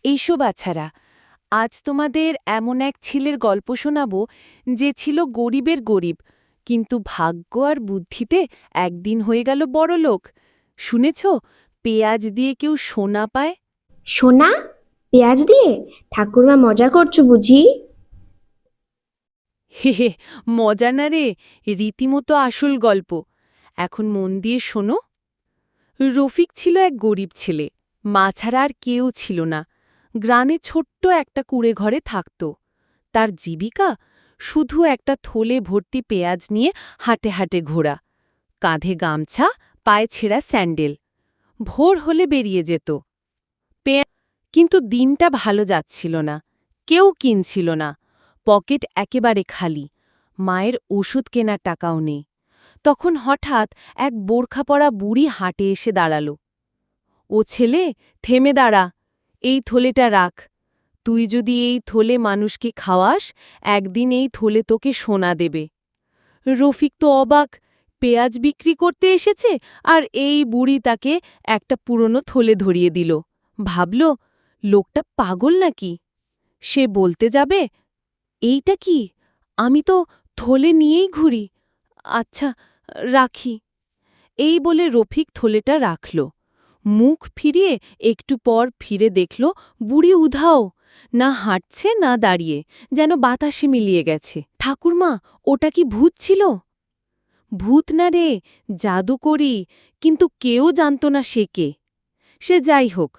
এইসো বাছারা, আজ তোমাদের এমন এক ছেলের গল্প শোনাব যে ছিল গরিবের গরিব, কিন্তু ভাগ্য আর বুদ্ধিতে একদিন হয়ে গেল বড়লোক। শুনেছ, পেঁয়াজ দিয়ে কেউ সোনা পায়? সোনা? পেঁয়াজ দিয়ে? ঠাকুরমা মজা করছো বুঝি? হে হে, মজা না রে, রীতিমতো আসল গল্প। এখন মন দিয়ে শোনো। রফিক ছিল এক গরিব ছেলে, মা ছাড়া আর কেউ ছিল না। গ্রামে ছোট্ট একটা কুঁড়ে ঘরে থাকত। তার জীবিকা শুধু একটা থলে ভর্তি পেঁয়াজ নিয়ে হাঁটে হাঁটে ঘোরা, কাঁধে গামছা, পায়ে ছেঁড়া স্যান্ডেল। ভোর হলে বেরিয়ে যেত কিন্তু দিনটা ভালো যাচ্ছিল না। কেউ কিনছিল না, পকেট একেবারে খালি। মায়ের ওষুধ কেনার টাকাও নেই। তখন হঠাৎ এক বোরখা পরা বুড়ি হাঁটে এসে দাঁড়াল। ও ছেলে, থেমে দাঁড়া, এই থলেটা রাখ। তুই যদি এই থলে মানুষকে খাওয়াস, একদিন এই থলে তোকে সোনা দেবে। রফিক তো অবাক, পেঁয়াজ বিক্রি করতে এসেছে আর এই বুড়ি তাকে একটা পুরনো থলে ধরিয়ে দিল। ভাবল, লোকটা পাগল নাকি? সে বলতে যাবে, এইটা কি, আমি তো থলে নিয়েই ঘুরি। আচ্ছা, রাখি। এই বলে রফিক থলেটা রাখল। মুখ ফিরিয়ে একটু পর ফিরে দেখল বুড়ি উধাও, না হাঁটছে না দাঁড়িয়ে, যেন বাতাসে মিলিয়ে গেছে। ঠাকুরমা, ওটা কি ভূত ছিল? ভূত না রে, জাদুকরি, কিন্তু কেউ জানত না সে কে। সে যাই হোক,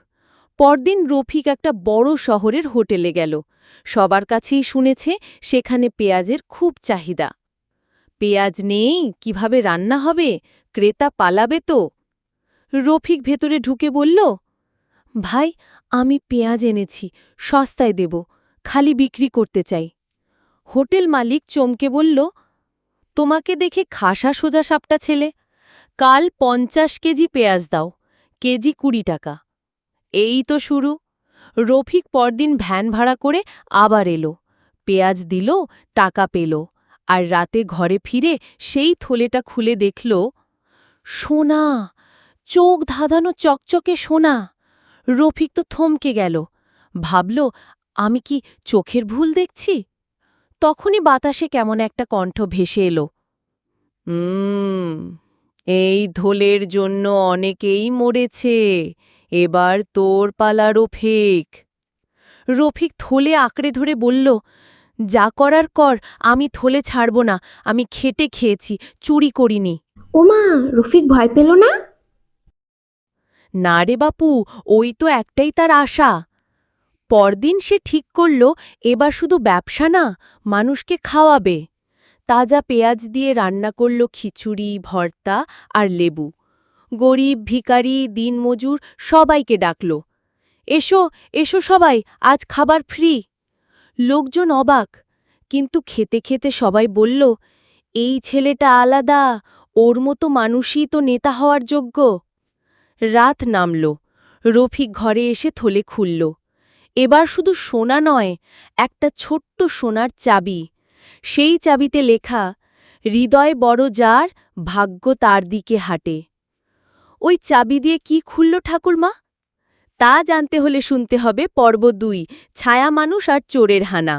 পরদিন রফিক একটা বড় শহরের হোটেলে গেল। সবার কাছেই শুনেছে সেখানে পেঁয়াজের খুব চাহিদা। পেঁয়াজ নেই, কিভাবে রান্না হবে, ক্রেতা পালাবে তো। রফিক ভেতরে ঢুকে বলল, ভাই, আমি পেঁয়াজ এনেছি, সস্তায় দেব, খালি বিক্রি করতে চাই। হোটেল মালিক চমকে বলল, তোমাকে দেখে খাসা সোজা সাপটা ছেলে, কাল ৫০ কেজি পেঁয়াজ দাও, কেজি ২০ টাকা। এই তো শুরু। রফিক পরদিন ভ্যান ভাড়া করে আবার এলো, পেঁয়াজ দিল, টাকা পেল, আর রাতে ঘরে ফিরে সেই থলেটা খুলে দেখল সোনা, চোখ ধাঁধানো চকচকে সোনা। রফিক তো থমকে গেল, ভাবল, আমি কি চোখের ভুল দেখছি? তখনই বাতাসে কেমন একটা কণ্ঠ ভেসে এলো, এই থলের জন্য অনেকেই মরেছে, এবার তোর পালা রফিক। রফিক থলে আঁকড়ে ধরে বলল, যা করার কর, আমি থলে ছাড়ব না, আমি খেটে খেয়েছি, চুরি করিনি। ওমা, রফিক ভয় পেল না? না রে বাপু, ওই তো একটাই তার আশা। পরদিন সে ঠিক করল, এবার শুধু ব্যবসা না, মানুষকে খাওয়াবে। তাজা পেঁয়াজ দিয়ে রান্না করল খিচুড়ি, ভর্তা আর লেবু। গরিব, ভিখারি, দিনমজুর সবাইকে ডাকল, এসো এসো সবাই, আজ খাবার ফ্রি। লোকজন অবাক, কিন্তু খেতে খেতে সবাই বলল, এই ছেলেটা আলাদা, ওর মতো মানুষই তো নেতা হওয়ার যোগ্য। রাত নামল, রফিক ঘরে এসে থলে খুলল। এবার শুধু সোনা নয়, একটা ছোট্ট সোনার চাবি। সেই চাবিতে লেখা, হৃদয় বড় যার, ভাগ্য তার দিকে হাঁটে। ওই চাবি দিয়ে কি খুলল ঠাকুরমা? তা জানতে হলে শুনতে হবে পর্ব ২, ছায়া মানুষ আর চোরের হানা।